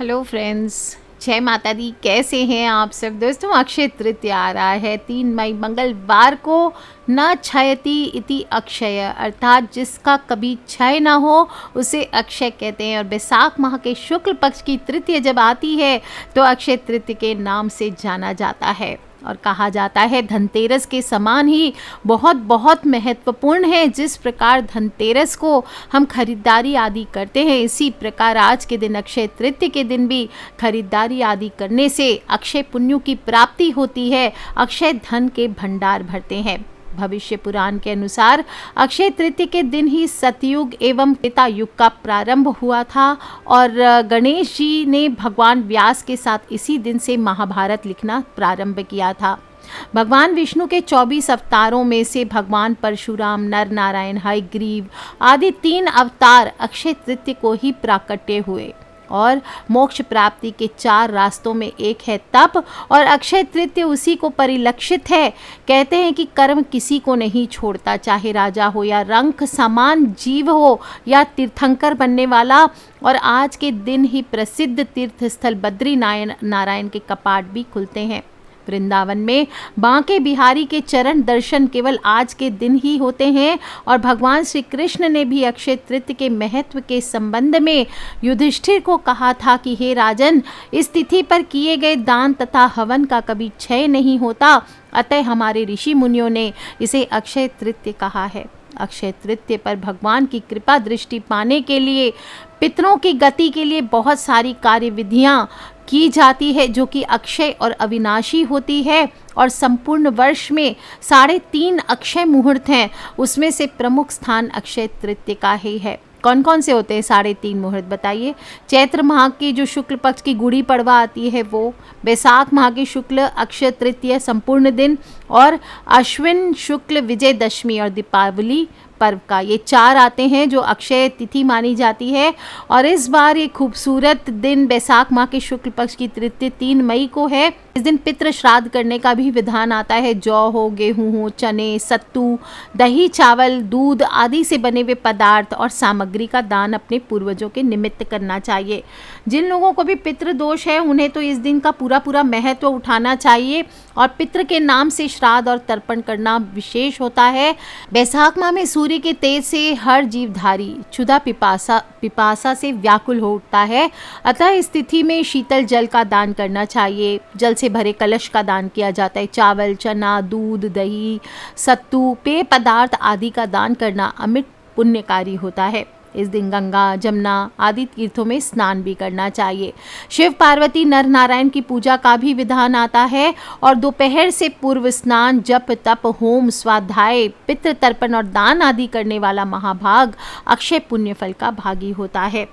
Hello friends, जय माता दी। कैसे हैं आप सब दोस्तों। अक्षय तृतीया आ रहा है 3 मई मंगलवार को। न क्षयति इति अक्षय, अर्थात जिसका कभी क्षय ना हो उसे अक्षय कहते हैं। और बैसाख माह के शुक्ल पक्ष की तृतीया जब आती है तो अक्षय तृतीया के नाम से जाना जाता है और कहा जाता है धनतेरस के समान ही बहुत बहुत महत्वपूर्ण है। जिस प्रकार धनतेरस को हम खरीदारी आदि करते हैं, इसी प्रकार आज के दिन अक्षय तृतीया के दिन भी खरीदारी आदि करने से अक्षय पुण्यों की प्राप्ति होती है, अक्षय धन के भंडार भरते हैं। भविष्य पुराण के अनुसार अक्षय तृतीया के दिन ही सतयुग एवं त्रेता युग का प्रारंभ हुआ था और गणेश जी ने भगवान व्यास के साथ इसी दिन से महाभारत लिखना प्रारंभ किया था। भगवान विष्णु के 24 अवतारों में से भगवान परशुराम, नर नारायण, हयग्रीव आदि 3 अवतार अक्षय तृतीया को ही प्राकट्य हुए और मोक्ष प्राप्ति के 4 रास्तों में एक है तप, और अक्षय तृतीया उसी को परिलक्षित है। कहते हैं कि कर्म किसी को नहीं छोड़ता, चाहे राजा हो या रंक समान जीव हो या तीर्थंकर बनने वाला। और आज के दिन ही प्रसिद्ध तीर्थ स्थल बद्री नारायण के कपाट भी खुलते हैं। वृंदावन में बांके बिहारी के चरण दर्शन केवल आज के दिन ही होते हैं। और भगवान श्री कृष्ण ने भी अक्षय तृतीया के महत्व के संबंध में युधिष्ठिर को कहा था कि हे राजन, इस तिथि पर किए गए दान तथा हवन का कभी क्षय नहीं होता, अतः हमारे ऋषि मुनियों ने इसे अक्षय तृतीया कहा है। अक्षय तृतीया पर भगवान की कृपा दृष्टि पाने के लिए पितरों की गति के लिए बहुत सारी कार्य विधियाँ की जाती है जो कि अक्षय और अविनाशी होती है। और संपूर्ण वर्ष में 3.5 अक्षय मुहूर्त हैं, उसमें से प्रमुख स्थान अक्षय तृतीया का ही है। कौन कौन से होते हैं 3.5 मुहूर्त बताइए। चैत्र माह की जो शुक्ल पक्ष की गुड़ी पड़वा आती है वो, बैसाख माह की शुक्ल अक्षय तृतीया संपूर्ण दिन, और अश्विन शुक्ल विजयदशमी और दीपावली पर्व का, ये 4 आते हैं जो अक्षय तिथि मानी जाती है। और इस बार ये खूबसूरत दिन बैसाख माह के शुक्ल पक्ष की तृतीया 3 मई को है। इस दिन पितृ श्राद्ध करने का भी विधान आता है। जौ हो, गेहूं हो, चने, सत्तू, दही, चावल, दूध आदि से बने हुए पदार्थ और सामग्री का दान अपने पूर्वजों के निमित्त करना चाहिए। जिन लोगों को भी पितृ दोष है उन्हें तो इस दिन का पूरा पूरा उठाना चाहिए और पितृ के नाम से श्राद्ध और तर्पण करना विशेष होता है। बैसाख माह में सूर्य के तेज से हर जीवधारी क्षुधा पिपासा से व्याकुल हो उठता है, अतः इस तिथि में शीतल जल का दान करना चाहिए। जल से भरे कलश का दान किया जाता है। चावल, चना, दूध, दही, सत्तू, पेय पदार्थ आदि का दान करना अमिट पुण्यकारी होता है। इस दिन गंगा, जमुना आदि तीर्थों में स्नान भी करना चाहिए। शिव पार्वती, नर नारायण की पूजा का भी विधान आता है। और दोपहर से पूर्व स्नान, जप, तप, होम, स्वाध्याय, पितृ तर्पण और दान आदि करने वाला महाभाग अक्षय पुण्य फल का भागी होता है।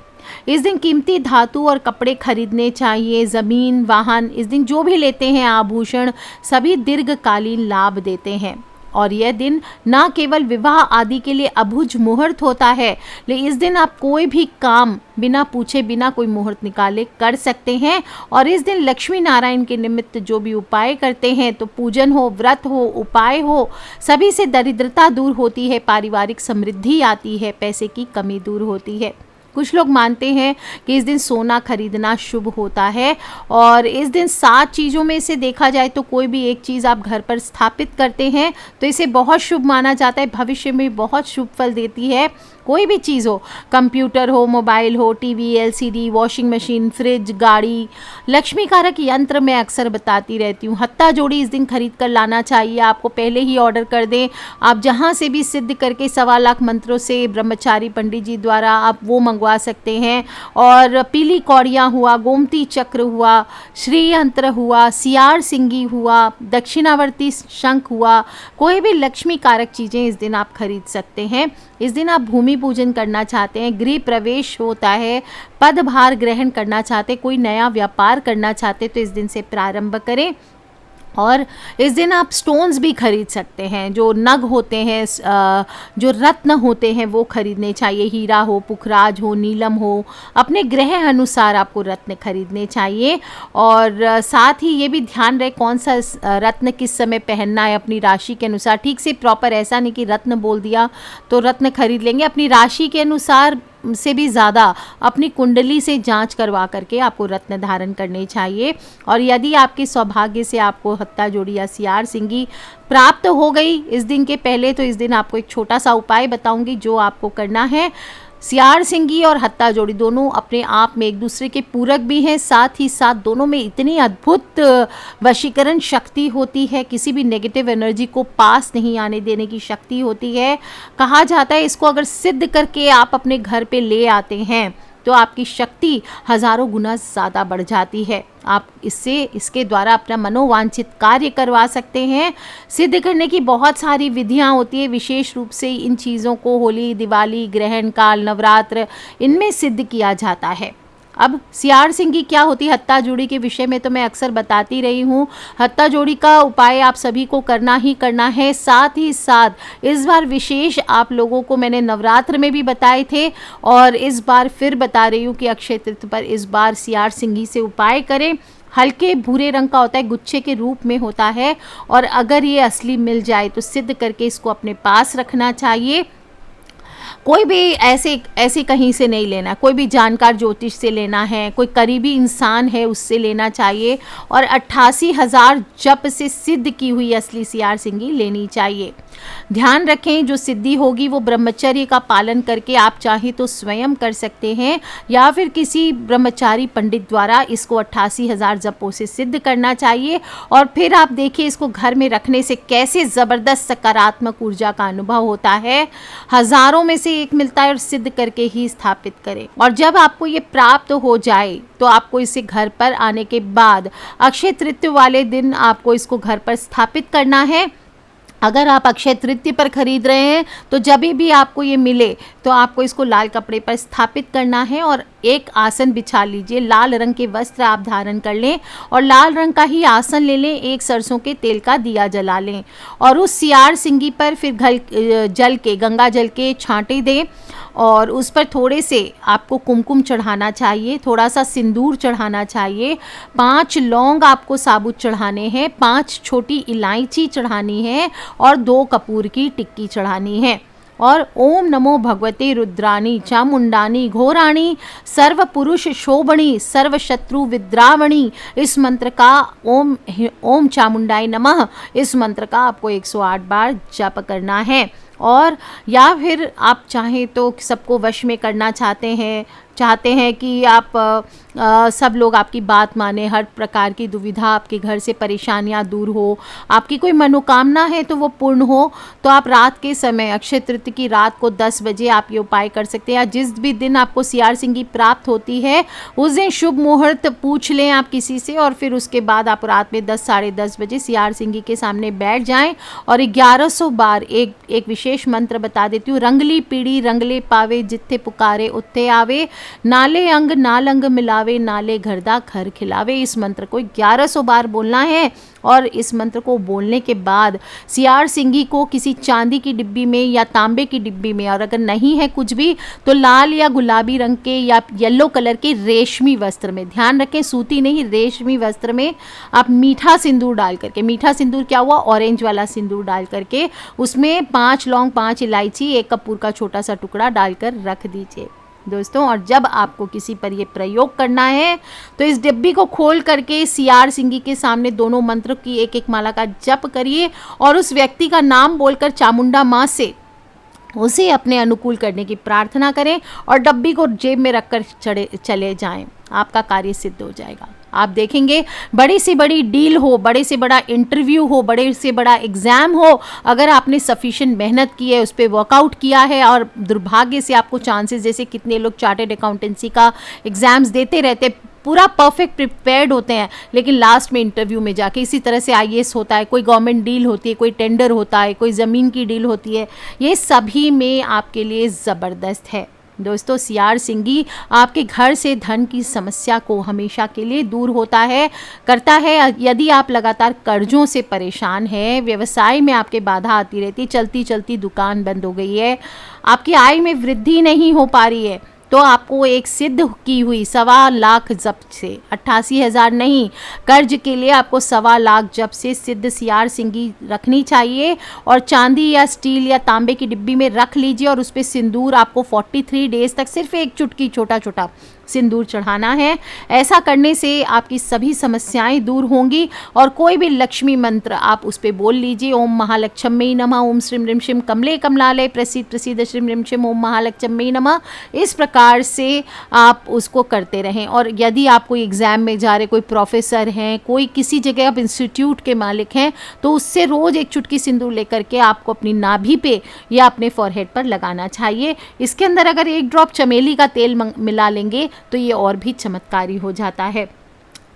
इस दिन कीमती धातु और कपड़े खरीदने चाहिए। ज़मीन, वाहन इस दिन जो भी लेते हैं, आभूषण सभी दीर्घकालीन लाभ देते हैं। और यह दिन न केवल विवाह आदि के लिए अभुज मुहूर्त होता है, लेकिन इस दिन आप कोई भी काम बिना पूछे, बिना कोई मुहूर्त निकाले कर सकते हैं। और इस दिन लक्ष्मी नारायण के निमित्त जो भी उपाय करते हैं, तो पूजन हो, व्रत हो, उपाय हो, सभी से दरिद्रता दूर होती है, पारिवारिक समृद्धि आती है, पैसे की कमी दूर होती है। कुछ लोग मानते हैं कि इस दिन सोना खरीदना शुभ होता है। और इस दिन 7 चीज़ों में से देखा जाए तो कोई भी एक चीज़ आप घर पर स्थापित करते हैं तो इसे बहुत शुभ माना जाता है, भविष्य में बहुत शुभ फल देती है। कोई भी चीज़ हो, कंप्यूटर हो, मोबाइल हो, TV, LCD, washing machine, fridge, गाड़ी, लक्ष्मी कारक यंत्र मैं अक्सर बताती रहती हूँ। हत्ता जोड़ी इस दिन खरीद कर लाना चाहिए। आपको पहले ही ऑर्डर कर दें, आप जहाँ से भी सिद्ध करके 1.25 लाख मंत्रों से ब्रह्मचारी पंडित जी द्वारा आप वो मंगवा सकते हैं। और पीली कौड़ियाँ हुआ, गोमती चक्र हुआ, श्री यंत्र हुआ, सियार सिंगी हुआ, दक्षिणावर्ती शंख हुआ, कोई भी लक्ष्मी कारक चीज़ें इस दिन आप खरीद सकते हैं। इस दिन आप भूमि पूजन करना चाहते हैं, गृह प्रवेश होता है, पदभार ग्रहण करना चाहते, कोई नया व्यापार करना चाहते तो इस दिन से प्रारंभ करें। और इस दिन आप स्टोन्स भी खरीद सकते हैं। जो नग होते हैं, जो रत्न होते हैं वो खरीदने चाहिए। हीरा हो, पुखराज हो, नीलम हो, अपने ग्रह अनुसार आपको रत्न खरीदने चाहिए। और साथ ही ये भी ध्यान रहे कौन सा रत्न किस समय पहनना है, अपनी राशि के अनुसार। ठीक से प्रॉपर ऐसा नहीं कि रत्न बोल दिया तो रत्न खरीद लेंगे। अपनी राशि के अनुसार से भी ज़्यादा अपनी कुंडली से जांच करवा करके आपको रत्न धारण करने चाहिए। और यदि आपके सौभाग्य से आपको हत्ता जोड़ी या सियार सिंगी प्राप्त हो गई इस दिन के पहले, तो इस दिन आपको एक छोटा सा उपाय बताऊंगी जो आपको करना है। सियार सिंगी और हत्ता जोड़ी दोनों अपने आप में एक दूसरे के पूरक भी हैं, साथ ही साथ दोनों में इतनी अद्भुत वशीकरण शक्ति होती है, किसी भी नेगेटिव एनर्जी को पास नहीं आने देने की शक्ति होती है। कहा जाता है इसको अगर सिद्ध करके आप अपने घर पे ले आते हैं तो आपकी शक्ति हजारों गुना ज़्यादा बढ़ जाती है। आप इसके द्वारा अपना मनोवांछित कार्य करवा सकते हैं। सिद्ध करने की बहुत सारी विधियां होती है, विशेष रूप से इन चीज़ों को होली, दिवाली, ग्रहण काल, नवरात्र, इनमें सिद्ध किया जाता है। अब सियार सिंगी क्या होती है, हत्ता जोड़ी के विषय में तो मैं अक्सर बताती रही हूँ। हत्ता जोड़ी का उपाय आप सभी को करना ही करना है। साथ ही साथ इस बार विशेष आप लोगों को मैंने नवरात्र में भी बताए थे और इस बार फिर बता रही हूँ कि अक्षय तृतीया पर इस बार सियार सिंगी से उपाय करें। हल्के भूरे रंग का होता है, गुच्छे के रूप में होता है, और अगर ये असली मिल जाए तो सिद्ध करके इसको अपने पास रखना चाहिए। कोई भी ऐसे कहीं से नहीं लेना, कोई भी जानकार ज्योतिष से लेना है, कोई करीबी इंसान है उससे लेना चाहिए, और 88,000 जप से सिद्ध की हुई असली सियार सिंगी लेनी चाहिए। ध्यान रखें जो सिद्धि होगी वो ब्रह्मचर्य का पालन करके आप चाहे तो स्वयं कर सकते हैं या फिर किसी ब्रह्मचारी पंडित द्वारा इसको 88,000 जपों से सिद्ध करना चाहिए। और फिर आप देखिए इसको घर में रखने से कैसे ज़बरदस्त सकारात्मक ऊर्जा का अनुभव होता है। हजारों में से एक मिलता है और सिद्ध करके ही स्थापित करें। और जब आपको ये प्राप्त हो जाए तो आपको इसे घर पर आने के बाद अक्षय तृतीया वाले दिन आपको इसको घर पर स्थापित करना है। अगर आप अक्षय तृतीया पर खरीद रहे हैं तो जब भी आपको ये मिले तो आपको इसको लाल कपड़े पर स्थापित करना है और एक आसन बिछा लीजिए। लाल रंग के वस्त्र आप धारण कर लें और लाल रंग का ही आसन ले लें। एक सरसों के तेल का दिया जला लें और उस सियार सिंगी पर फिर गंगा जल के छांटे दें और उस पर थोड़े से आपको कुमकुम चढ़ाना चाहिए, थोड़ा सा सिंदूर चढ़ाना चाहिए, 5 लौंग आपको साबुत चढ़ाने हैं, 5 छोटी इलायची चढ़ानी है और 2 कपूर की टिक्की चढ़ानी है। और ओम नमो भगवते रुद्राणी चामुंडानी घोराणी सर्व पुरुष शोभणी सर्व शत्रु विद्रावणी, इस मंत्र का ओम चामुंडाई नमः, इस मंत्र का आपको 108 बार जप करना है। और या फिर आप चाहें तो सबको वश में करना चाहते हैं कि आप सब लोग आपकी बात माने, हर प्रकार की दुविधा आपके घर से परेशानियां दूर हो, आपकी कोई मनोकामना है तो वो पूर्ण हो, तो आप रात के समय अक्षय तृतीया की रात को 10 बजे आप ये उपाय कर सकते हैं। या जिस भी दिन आपको सियार सिंगी प्राप्त होती है उस दिन शुभ मुहूर्त पूछ लें आप किसी से और फिर उसके बाद आप रात में 10 साढ़े 10 बजे सियार सिंगी के सामने बैठ जाएं और 1100 बार एक विशेष मंत्र बता देती हूँ। रंगली पीड़ी रंगले पावे जित्थे पुकारे उत्थे आवे, नाले अंग नालंग मिलावे नाले घरदा घर खिलावे। इस मंत्र को 1100 बार बोलना है और इस मंत्र को बोलने के बाद सियार सिंगी को किसी चांदी की डिब्बी में या तांबे की डिब्बी में, और अगर नहीं है कुछ भी तो लाल या गुलाबी रंग के या येलो कलर के रेशमी वस्त्र में, ध्यान रखें सूती नहीं रेशमी वस्त्र में, आप मीठा सिंदूर डाल करके, मीठा सिंदूर क्या हुआ ऑरेंज वाला सिंदूर डाल करके उसमें 5 लौंग 5 इलायची 1 कपूर का छोटा सा टुकड़ा डालकर रख दीजिए दोस्तों। और जब आपको किसी पर ये प्रयोग करना है तो इस डिब्बी को खोल करके सियार सिंगी के सामने दोनों मंत्र की एक माला का जप करिए और उस व्यक्ति का नाम बोलकर चामुंडा माँ से उसे अपने अनुकूल करने की प्रार्थना करें और डब्बी को जेब में रखकर चले जाएं। आपका कार्य सिद्ध हो जाएगा। आप देखेंगे बड़ी से बड़ी डील हो, बड़े से बड़ा इंटरव्यू हो, बड़े से बड़ा एग्ज़ाम हो, अगर आपने सफिशिएंट मेहनत की है, उस पर वर्कआउट किया है और दुर्भाग्य से आपको चांसेस, जैसे कितने लोग चार्टर्ड अकाउंटेंसी का एग्ज़ाम्स देते रहते पूरा परफेक्ट प्रिपेयर्ड होते हैं लेकिन लास्ट में इंटरव्यू में जाके, इसी तरह से आईएएस होता है, कोई गवर्नमेंट डील होती है, कोई टेंडर होता है, कोई ज़मीन की डील होती है, ये सभी में आपके लिए ज़बरदस्त है दोस्तों। सियार सिंगी आपके घर से धन की समस्या को हमेशा के लिए दूर करता है। यदि आप लगातार कर्जों से परेशान हैं, व्यवसाय में आपके बाधा आती रहती, चलती चलती दुकान बंद हो गई है, आपकी आय में वृद्धि नहीं हो पा रही है, तो आपको एक सिद्ध की हुई 1.25 लाख जब्त से 88,000 नहीं, कर्ज के लिए आपको 1.25 लाख जब्त से सिद्ध सियार सिंगी रखनी चाहिए और चांदी या स्टील या तांबे की डिब्बी में रख लीजिए और उस पर सिंदूर आपको 43 डेज तक सिर्फ एक चुटकी छोटा छोटा सिंदूर चढ़ाना है। ऐसा करने से आपकी सभी समस्याएं दूर होंगी और कोई भी लक्ष्मी मंत्र आप उस पर बोल लीजिए। ओम महालक्ष्मी नमः, ओम श्रीम रिम शिम कमले कमलालय प्रसीद प्रसीद श्रीम रिम शिम, ओम महालक्ष्मी नमः। इस प्रकार से आप उसको करते रहें। और यदि आप कोई एग्ज़ाम में जा रहे, कोई प्रोफेसर हैं, कोई किसी जगह आप इंस्टीट्यूट के मालिक हैं, तो उससे रोज़ एक चुटकी सिंदूर लेकर के आपको अपनी नाभि पे या अपने फॉरहेड पर लगाना चाहिए। इसके अंदर अगर 1 ड्रॉप चमेली का तेल मिला लेंगे तो ये और भी चमत्कारी हो जाता है।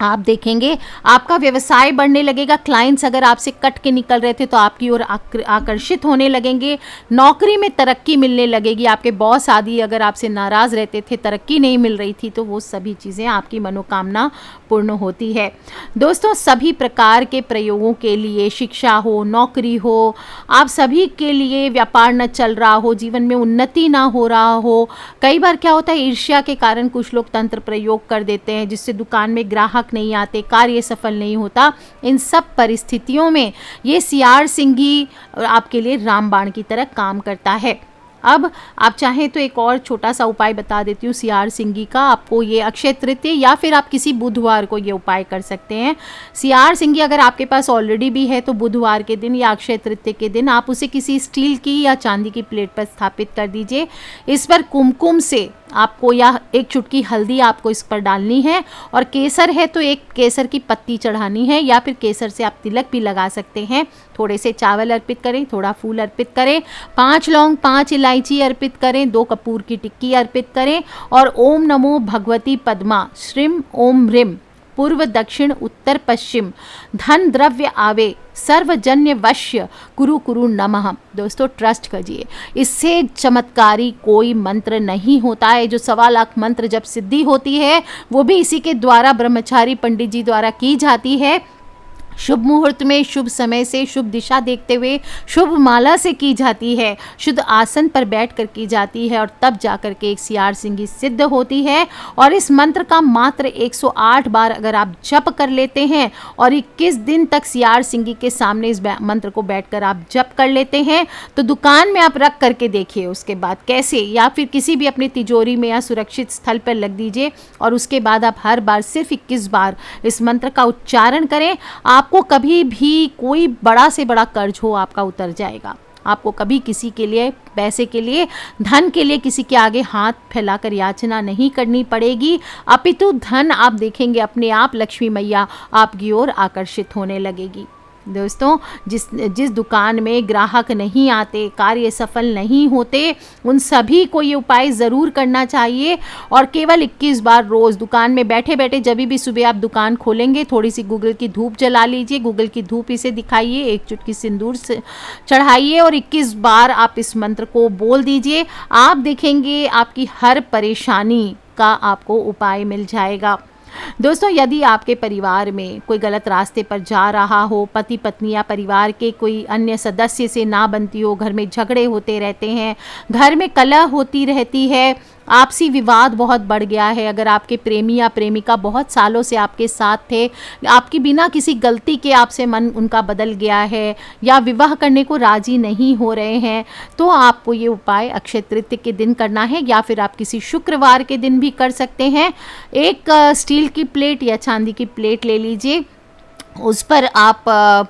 आप देखेंगे आपका व्यवसाय बढ़ने लगेगा। क्लाइंट्स अगर आपसे कट के निकल रहे थे तो आपकी ओर आकर्षित होने लगेंगे। नौकरी में तरक्की मिलने लगेगी। आपके बॉस आदि अगर आपसे नाराज़ रहते थे, तरक्की नहीं मिल रही थी, तो वो सभी चीज़ें आपकी मनोकामना पूर्ण होती है। दोस्तों, सभी प्रकार के प्रयोगों के लिए, शिक्षा हो, नौकरी हो, आप सभी के लिए व्यापार न चल रहा हो, जीवन में उन्नति ना हो रहा हो, कई बार क्या होता है ईर्ष्या के कारण कुछ लोग तंत्र प्रयोग कर देते हैं जिससे दुकान में ग्राहक नहीं आते, कार्य सफल नहीं होता। इन सब परिस्थितियों में ये सियार सिंगी आपके लिए रामबाण की तरह काम करता है। अब आप चाहें तो एक और छोटा सा उपाय बता देती हूँ सियार सिंगी का। आपको ये अक्षय तृतीया या फिर आप किसी बुधवार को ये उपाय कर सकते हैं। सियार सिंगी अगर आपके पास ऑलरेडी भी है तो बुधवार के दिन या अक्षय तृतीया के दिन आप उसे किसी स्टील की या चांदी की प्लेट पर स्थापित कर दीजिए। इस पर कुमकुम से आपको या एक चुटकी हल्दी आपको इस पर डालनी है और केसर है तो एक केसर की पत्ती चढ़ानी है या फिर केसर से आप तिलक भी लगा सकते हैं। थोड़े से चावल अर्पित करें, थोड़ा फूल अर्पित करें, 5 लौंग 5 इलायची अर्पित करें, 2 कपूर की टिक्की अर्पित करें और ओम नमो भगवती पद्मा श्रीम ओम ह्रीम पूर्व दक्षिण उत्तर पश्चिम धन द्रव्य आवे सर्वजन्य वश्य कुरु कुरु नमः। दोस्तों, ट्रस्ट करिए, इससे चमत्कारी कोई मंत्र नहीं होता है। जो 1.25 लाख मंत्र जब सिद्धि होती है वो भी इसी के द्वारा ब्रह्मचारी पंडित जी द्वारा की जाती है। शुभ मुहूर्त में, शुभ समय से, शुभ दिशा देखते हुए, शुभ माला से की जाती है, शुद्ध आसन पर बैठकर की जाती है और तब जाकर के एक सियार सिंगी सिद्ध होती है। और इस मंत्र का मात्र 108 बार अगर आप जप कर लेते हैं और 21 दिन तक सियार सिंगी के सामने इस मंत्र को बैठकर आप जप कर लेते हैं तो दुकान में आप रख करके देखिए उसके बाद कैसे, या फिर किसी भी अपनी तिजोरी में या सुरक्षित स्थल पर लग दीजिए और उसके बाद आप हर बार सिर्फ 21 बार इस मंत्र का उच्चारण करें। आपको कभी भी कोई बड़ा से बड़ा कर्ज हो आपका उतर जाएगा। आपको कभी किसी के लिए, पैसे के लिए, धन के लिए किसी के आगे हाथ फैलाकर याचना नहीं करनी पड़ेगी, अपितु धन आप देखेंगे अपने आप लक्ष्मी मैया आपकी ओर आकर्षित होने लगेगी। दोस्तों, जिस दुकान में ग्राहक नहीं आते, कार्य सफल नहीं होते, उन सभी को ये उपाय ज़रूर करना चाहिए और केवल 21 बार रोज़ दुकान में बैठे बैठे जब भी सुबह आप दुकान खोलेंगे थोड़ी सी गूगल की धूप जला लीजिए, गूगल की धूप इसे दिखाइए, एक चुटकी सिंदूर से चढ़ाइए और 21 बार आप इस मंत्र को बोल दीजिए। आप देखेंगे आपकी हर परेशानी का आपको उपाय मिल जाएगा। दोस्तों, यदि आपके परिवार में कोई गलत रास्ते पर जा रहा हो, पति पत्नी या परिवार के कोई अन्य सदस्य से ना बनती हो, घर में झगड़े होते रहते हैं, घर में कलह होती रहती है, आपसी विवाद बहुत बढ़ गया है, अगर आपके प्रेमी या प्रेमिका बहुत सालों से आपके साथ थे, आपकी बिना किसी गलती के आपसे मन उनका बदल गया है या विवाह करने को राजी नहीं हो रहे हैं, तो आपको ये उपाय अक्षय तृतीया के दिन करना है या फिर आप किसी शुक्रवार के दिन भी कर सकते हैं। एक स्टील की प्लेट या चांदी की प्लेट ले लीजिए, उस पर आप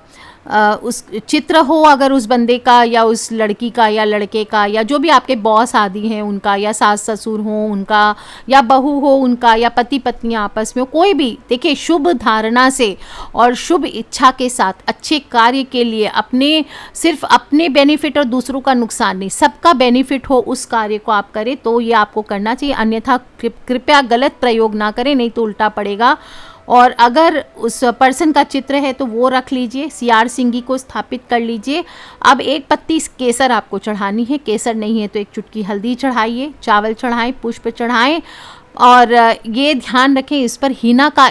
उस चित्र हो अगर उस बंदे का या उस लड़की का या लड़के का या जो भी आपके बॉस आदि हैं उनका, या सास ससुर हो उनका, या बहू हो उनका, या पति पत्नी आपस में हो, कोई भी, देखिए शुभ धारणा से और शुभ इच्छा के साथ अच्छे कार्य के लिए, अपने सिर्फ अपने बेनिफिट और दूसरों का नुकसान नहीं, सबका बेनिफिट हो उस कार्य को आप करें तो ये आपको करना चाहिए। अन्यथा कृपया गलत प्रयोग ना करें, नहीं तो उल्टा पड़ेगा। और अगर उस पर्सन का चित्र है तो वो रख लीजिए, सियार सिंगी को स्थापित कर लीजिए। अब 1 पत्ती केसर आपको चढ़ानी है, केसर नहीं है तो एक चुटकी हल्दी चढ़ाइए, चावल चढ़ाएं, पुष्प चढ़ाएं और ये ध्यान रखें इस पर हिना का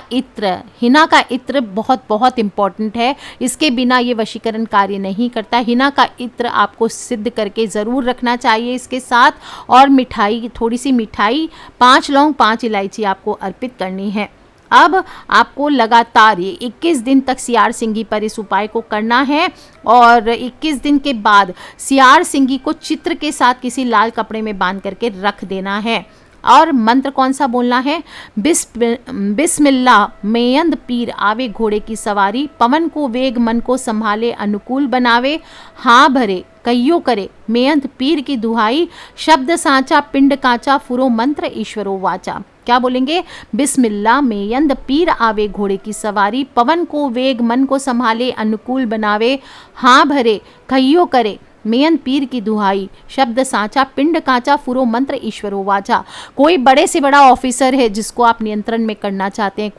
इत्र बहुत बहुत इम्पॉर्टेंट है, इसके बिना ये वशीकरण कार्य नहीं करता। हिना का इत्र आपको सिद्ध करके ज़रूर रखना चाहिए इसके साथ, और मिठाई, थोड़ी सी मिठाई, 5 लौंग 5 इलायची आपको अर्पित करनी है। अब आपको लगातार ये 21 दिन तक सियार सिंगी पर इस उपाय को करना है, और 21 दिन के बाद सियार सिंगी को चित्र के साथ किसी लाल कपड़े में बांध करके रख देना है। और मंत्र कौन सा बोलना है? बिस्मिल्लाह मेयंद पीर आवे घोड़े की सवारी, पवन को वेग मन को संभाले अनुकूल बनावे, हाँ भरे कहियो करे मेयंद पीर की दुहाई, शब्द सांचा पिंड काचा फुरो मंत्र ईश्वरो वाचा। क्या बोलेंगे? बिस्मिल्लाह मेयंद पीर आवे घोड़े की सवारी, पवन को वेग मन को संभाले अनुकूल बनावे, हाँ भरे कहियो करे मेयन पीर की दुहाई, शब्द सांचा पिंड काचा फुरो मंत्र ईश्वरो वाचा। कोई बड़े से बड़ा ऑफिसर है जिसको आप नियंत्रण में करना चाहते हैं,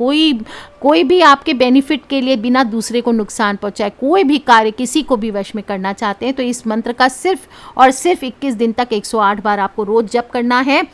कोई भी आपके बेनिफिट के लिए बिना दूसरे को नुकसान पहुंचाए कोई भी कार्य किसी को भी वश में करना चाहते हैं, तो इस मंत्र का सिर्फ और सिर्फ 21 दिन तक 108 बार आपको रोज जप करना है।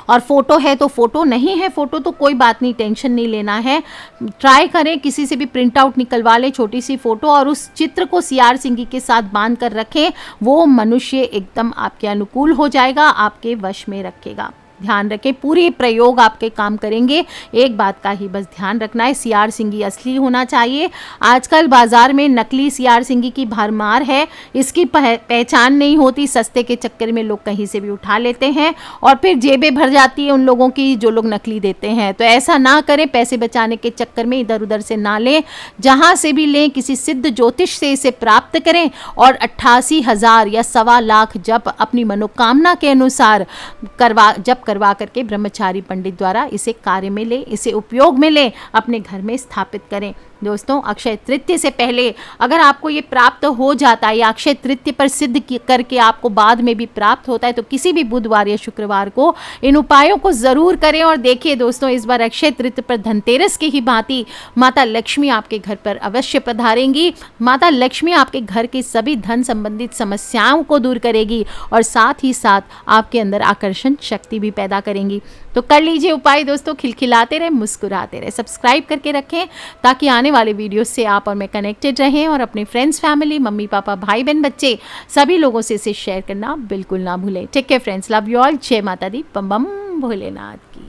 और फोटो है तो फोटो, नहीं है फोटो तो कोई बात नहीं, टेंशन नहीं लेना है। ट्राई करें किसी से भी प्रिंट आउट निकलवा लें छोटी सी फोटो, और उस चित्र को सियार सिंगी के साथ बांध कर रखें। वो मनुष्य एकदम आपके अनुकूल हो जाएगा, आपके वश में रखेगा। ध्यान रखें, पूरे प्रयोग आपके काम करेंगे। एक बात का ही बस ध्यान रखना है, सियार सिंगी असली होना चाहिए। आजकल बाजार में नकली सियार सिंगी की भरमार है, इसकी पहचान नहीं होती, सस्ते के चक्कर में लोग कहीं से भी उठा लेते हैं और फिर जेबें भर जाती है उन लोगों की जो लोग नकली देते हैं। तो ऐसा ना करें, पैसे बचाने के चक्कर में इधर उधर से ना लें, जहाँ से भी लें किसी सिद्ध ज्योतिष से इसे प्राप्त करें, और 88,000 या 1.25 जप अपनी मनोकामना के अनुसार करवा करके ब्रह्मचारी पंडित द्वारा इसे कार्य में ले, इसे उपयोग में ले, अपने घर में स्थापित करें। दोस्तों, अक्षय तृतीय से पहले अगर आपको ये प्राप्त हो जाता है या अक्षय तृतीय पर सिद्ध करके आपको बाद में भी प्राप्त होता है, तो किसी भी बुधवार या शुक्रवार को इन उपायों को जरूर करें। और देखिए दोस्तों, इस बार अक्षय तृतीय पर धनतेरस की ही भांति माता लक्ष्मी आपके घर पर अवश्य पधारेंगी। माता लक्ष्मी आपके घर की सभी धन संबंधित समस्याओं को दूर करेगी और साथ ही साथ आपके अंदर आकर्षण शक्ति भी पैदा करेंगी। तो कर लीजिए उपाय दोस्तों, खिलखिलाते रहे, मुस्कुराते रहे, सब्सक्राइब करके रखें ताकि आने वाले वीडियो से आप और मैं कनेक्टेड रहें, और अपने फ्रेंड्स, फैमिली, मम्मी पापा, भाई बहन, बच्चे सभी लोगों से इसे शेयर करना बिल्कुल ना भूलें। ठीक है फ्रेंड्स, लव यू ऑल, जय माता दी, बम बम भोलेनाथ की।